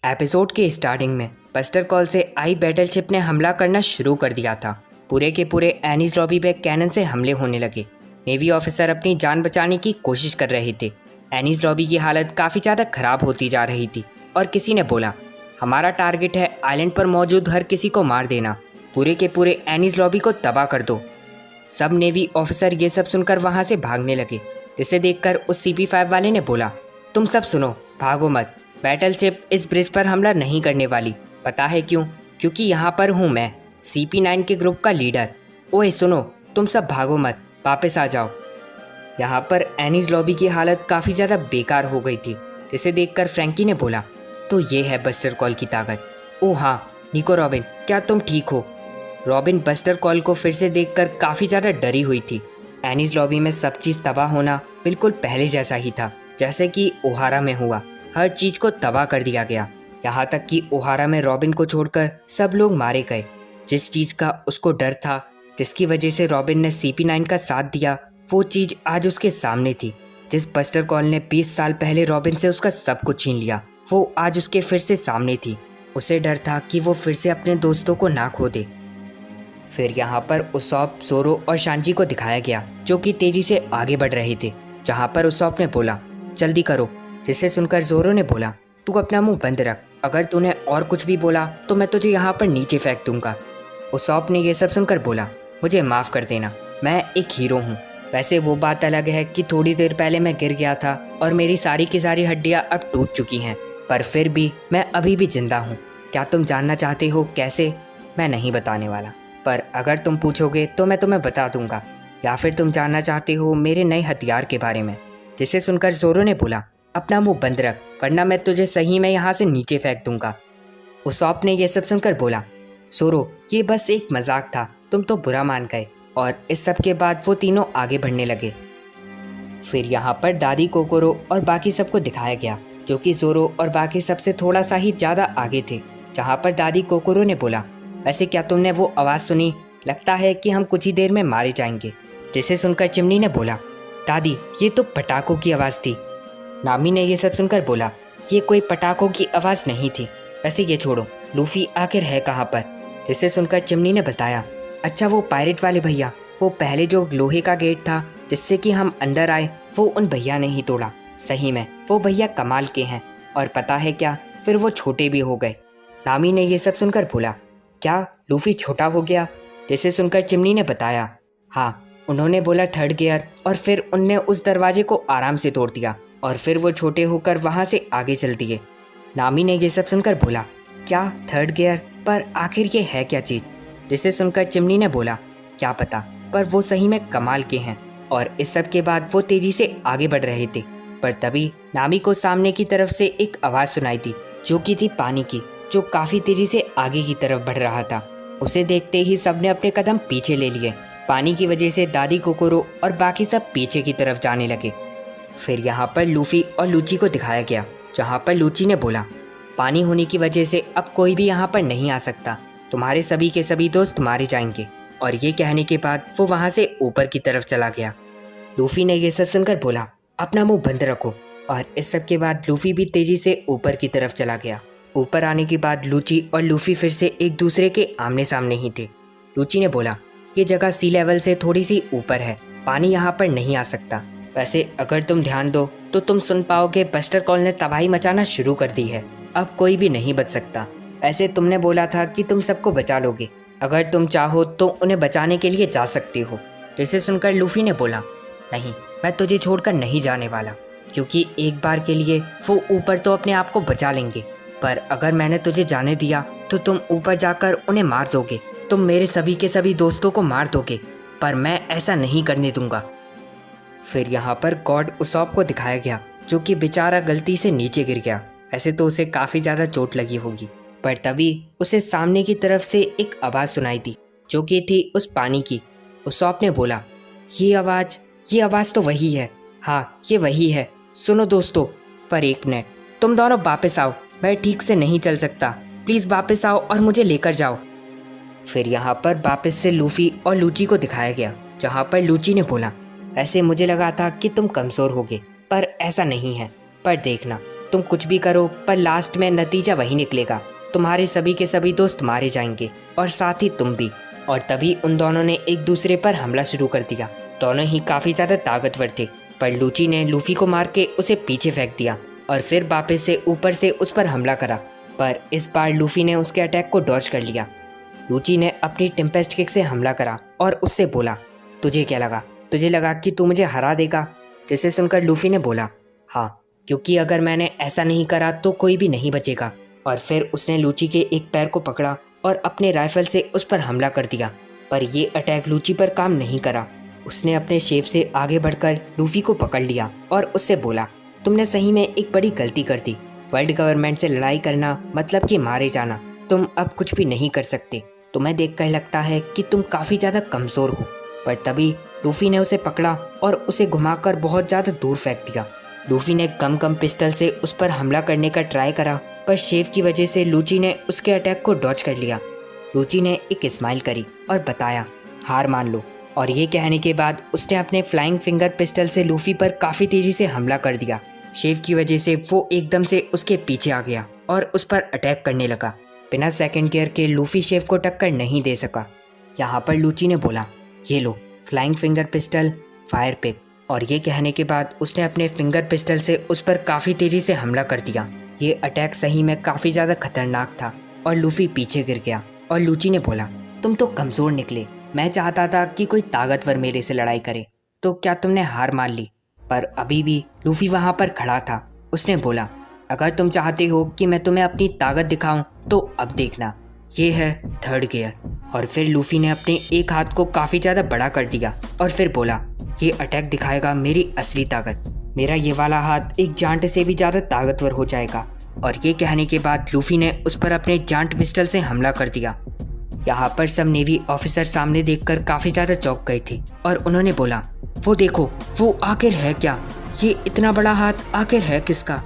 Episode के starting में buster call से आई बैटलशिप ने हमला करना शुरू कर दिया था। पूरे के पूरे एनीज लॉबी पे कैनन से हमले होने लगे। नेवी ऑफिसर अपनी जान बचाने की कोशिश कर रहे थे। एनीज लॉबी की हालत काफ़ी ज़्यादा खराब होती जा रही थी और किसी ने बोला, हमारा टारगेट है आइलैंड पर मौजूद हर किसी को मार देना, पूरे के पूरे एनीज लॉबी को तबाह कर दो। सब नेवी ऑफिसर ये सब सुनकर वहाँ से भागने लगे, जिसे देखकर उस CP5 वाले ने बोला, तुम सब सुनो, भागो मत, बैटलशिप इस ब्रिज पर हमला नहीं करने वाली। पता है क्यों? क्योंकि यहाँ पर हूँ मैं, CP9 के ग्रुप का लीडर। ओए सुनो, तुम सब भागो मत, वापस आ जाओ। यहाँ पर एनीज लॉबी की हालत काफ़ी ज़्यादा बेकार हो गई थी, जिसे देखकर फ्रैंकी ने बोला, तो ये है बस्टर कॉल की ताकत। ओह हाँ, निको रॉबिन, क्या तुम ठीक हो? रॉबिन बस्टर कॉल को फिर से देखकर काफ़ी ज़्यादा डरी हुई थी। एनीज लॉबी में सब चीज़ तबाह होना बिल्कुल पहले जैसा ही था, जैसे कि ओहारा में हुआ। हर चीज़ को तबाह कर दिया गया, यहाँ तक कि ओहारा में रॉबिन को छोड़कर सब लोग मारे गए। जिस चीज़ का उसको डर था, जिसकी वजह से रॉबिन ने CP9 का साथ दिया, वो चीज़ आज उसके सामने थी। जिस बस्टर कॉल ने 20 साल पहले रॉबिन से उसका सब कुछ छीन लिया, वो आज उसके फिर से सामने थी। उसे डर था कि वो फिर से अपने दोस्तों को ना खो दे। फिर यहाँ पर उसॉप, जोरो और शांजी को दिखाया गया, जो कि तेजी से आगे बढ़ रहे थे। जहाँ पर उसॉप ने बोला, जल्दी करो, जिसे सुनकर जोरो ने बोला, तू अपना मुंह बंद रख, अगर तूने और कुछ भी बोला तो मैं तुझे यहाँ पर नीचे फेंक दूंगा। उसॉप ने यह सब सुनकर बोला, मुझे माफ़ कर देना, मैं एक हीरो हूँ। वैसे वो बात अलग है कि थोड़ी देर पहले मैं गिर गया था और मेरी सारी की सारी हड्डियाँ अब टूट चुकी हैं, पर फिर भी मैं अभी भी जिंदा हूँ। क्या तुम जानना चाहते हो कैसे? मैं नहीं बताने वाला, पर अगर तुम पूछोगे तो मैं तुम्हें बता दूंगा। या फिर तुम जानना चाहते हो मेरे नए हथियार के बारे में? जिसे सुनकर जोरो ने बोला, अपना मुंह बंद रख, वरना मैं तुझे सही में यहाँ से नीचे फेंक दूंगा। उसॉप ने यह सब सुनकर बोला, जोरो, ये बस एक मजाक था, तुम तो बुरा मान गए। और इस सब के बाद वो तीनों आगे बढ़ने लगे। फिर यहाँ पर दादी कोकोरो और बाकी सबको दिखाया गया, जो कि जोरो और बाकी सबसे थोड़ा सा ही ज़्यादा आगे थे। जहाँ पर दादी कोकोरो ने बोला, वैसे क्या तुमने वो आवाज़ सुनी? लगता है कि हम कुछ ही देर में मारे जाएंगे। जिसे सुनकर चिमनी ने बोला, दादी, ये तो पटाखों की आवाज़ थी। नामी ने यह सब सुनकर बोला, ये कोई पटाखों की आवाज़ नहीं थी। वैसे ये छोड़ो, लूफी आखिर है कहाँ पर? जिसे सुनकर चिमनी ने बताया, अच्छा वो पायरेट वाले भैया, वो पहले जो लोहे का गेट था जिससे कि हम अंदर आए, वो उन भैया ने ही तोड़ा। सही में वो भैया कमाल के हैं, और पता है क्या, फिर वो छोटे भी हो गए। नामी ने यह सब सुनकर बोला, क्या लूफी छोटा हो गया? जिसे सुनकर चिमनी ने बताया, हाँ, उन्होंने बोला 3rd गियर, और फिर उनने उस दरवाजे को आराम से तोड़ दिया, और फिर वो छोटे होकर वहाँ से आगे चल दिए। नामी ने यह सब सुनकर बोला, क्या 3rd गियर? पर आखिर ये है क्या चीज़? जिसे सुनकर चिमनी ने बोला, क्या पता, पर वो सही में कमाल के हैं। और इस सब के बाद वो तेजी से आगे बढ़ रहे थे, पर तभी नामी को सामने की तरफ से एक आवाज़ सुनाई थी, जो कि थी पानी की, जो काफ़ी तेजी से आगे की तरफ बढ़ रहा था। उसे देखते ही सबने अपने कदम पीछे ले लिए। पानी की वजह से दादी कोकोरो और बाकी सब पीछे की तरफ जाने लगे। फिर यहाँ पर लूफी और लूची को दिखाया गया, जहाँ पर लूची ने बोला, पानी होने की वजह से अब कोई भी यहाँ पर नहीं आ सकता, तुम्हारे सभी के सभी दोस्त मारे जाएंगे। और ये कहने के बाद वो वहाँ से ऊपर की तरफ चला गया। लूफी ने यह सब सुनकर बोला, अपना मुंह बंद रखो। और इस सब के बाद लूफी भी तेजी से ऊपर की तरफ चला गया। ऊपर आने के बाद लूची और लूफी फिर से एक दूसरे के आमने सामने ही थे। लूची ने बोला, ये जगह सी लेवल से थोड़ी सी ऊपर है, पानी यहाँ पर नहीं आ सकता। वैसे अगर तुम ध्यान दो तो तुम सुन पाओगे बस्टर कॉल ने तबाही मचाना शुरू कर दी है, अब कोई भी नहीं बच सकता। ऐसे तुमने बोला था कि तुम सबको बचा लोगे, अगर तुम चाहो तो उन्हें बचाने के लिए जा सकते हो। जिसे सुनकर लूफी ने बोला, नहीं, मैं तुझे छोड़कर नहीं जाने वाला, क्योंकि एक बार के लिए वो ऊपर तो अपने आप को बचा लेंगे, पर अगर मैंने तुझे जाने दिया तो तुम ऊपर जाकर उन्हें मार दोगे, तुम मेरे सभी के सभी दोस्तों को मार दोगे, पर मैं ऐसा नहीं करने दूंगा। फिर यहाँ पर गॉड उसॉप को दिखाया गया, जो कि बेचारा गलती से नीचे गिर गया। ऐसे तो उसे काफ़ी ज़्यादा चोट लगी होगी, पर तभी उसे सामने की तरफ से एक आवाज़ सुनाई दी, जो कि थी उस पानी की। उसॉप ने बोला, ये आवाज़ तो वही है, हाँ ये वही है, सुनो दोस्तों। पर एक मिनट, तुम दोनों वापस आओ, मैं ठीक से नहीं चल सकता, प्लीज़ वापस आओ और मुझे लेकर जाओ। फिर यहाँ पर वापस से लूफी और लूची को दिखाया गया, जहाँ पर लूची ने बोला, ऐसे मुझे लगा था कि तुम कमज़ोर होगे, पर ऐसा नहीं है, पर देखना, तुम कुछ भी करो पर लास्ट में नतीजा वही निकलेगा, तुम्हारे सभी के सभी दोस्त मारे जाएंगे और साथ ही तुम भी। और तभी उन दोनों ने एक दूसरे पर हमला शुरू कर दिया। दोनों ही काफ़ी ज़्यादा ताकतवर थे, पर लूची ने लूफी को मार के उसे पीछे फेंक दिया और फिर वापस से ऊपर से उस पर हमला करा, पर इस बार लूफी ने उसके अटैक को डॉज कर लिया। लूची ने अपनी टेम्पेस्ट किक से हमला करा और उससे बोला, तुझे क्या लगा, तुझे लगा कि तू मुझे हरा देगा? जिसे सुनकर लूफी ने बोला, हाँ, क्योंकि अगर मैंने ऐसा नहीं करा तो कोई भी नहीं बचेगा। और फिर उसने लूची के एक पैर को पकड़ा और अपने राइफल से उस पर हमला कर दिया, पर ये अटैक लूची पर काम नहीं करा। उसने अपने शेप से आगे बढ़कर लूफी को पकड़ लिया और उससे बोला, तुमने सही में एक बड़ी गलती कर दी। वर्ल्ड गवर्नमेंट से लड़ाई करना मतलब कि मारे जाना। तुम अब कुछ भी नहीं कर सकते। तुम्हें देखकर लगता है कि तुम काफ़ी ज़्यादा कमज़ोर हो। पर तभी लूफी ने उसे पकड़ा और उसे घुमाकर बहुत ज़्यादा दूर फेंक दिया। लूफी ने कम पिस्टल से उस पर हमला करने का ट्राई करा, पर शेफ की वजह से लूची ने उसके अटैक को डॉज कर लिया। लूची ने एक स्माइल करी और बताया, हार मान लो। और ये कहने के बाद उसने अपने फ्लाइंग फिंगर पिस्टल से लूफी पर काफ़ी तेज़ी से हमला कर दिया। शेफ की वजह से वो एकदम से उसके पीछे आ गया और उस पर अटैक करने लगा। बिना सेकंड गियर के लूफी शेफ को टक्कर नहीं दे सका। यहाँ पर लूची ने बोला, ये लो flying finger pistol, fire pick. और ये कहने के बाद उसने अपने फिंगर पिस्टल से उस पर काफ़ी तेज़ी से हमला कर दिया। ये अटैक सही में काफ़ी ज़्यादा खतरनाक था और लूफी पीछे गिर गया। और लूची ने बोला, तुम तो कमज़ोर निकले। मैं चाहता था कि कोई ताकतवर मेरे से लड़ाई करे, तो क्या तुमने हार मान ली? पर अभी भी लूफी वहाँ पर खड़ा था। उसने बोला, अगर तुम चाहते हो कि मैं तुम्हें अपनी ताकत दिखाऊं तो अब देखना, ये है थर्ड गियर। और फिर लूफी ने अपने एक हाथ को काफ़ी ज़्यादा बड़ा कर दिया और फिर बोला, ये अटैक दिखाएगा मेरी असली ताकत। मेरा ये वाला हाथ एक जांट से भी ज़्यादा ताकतवर हो जाएगा। और ये कहने के बाद लूफी ने उस पर अपने जांट पिस्टल से हमला कर दिया। यहाँ पर सब नेवी ऑफिसर सामने देखकर काफ़ी ज़्यादा चौंक गए थे और उन्होंने बोला, वो देखो, वो आखिर है क्या? ये इतना बड़ा हाथ आखिर है किसका?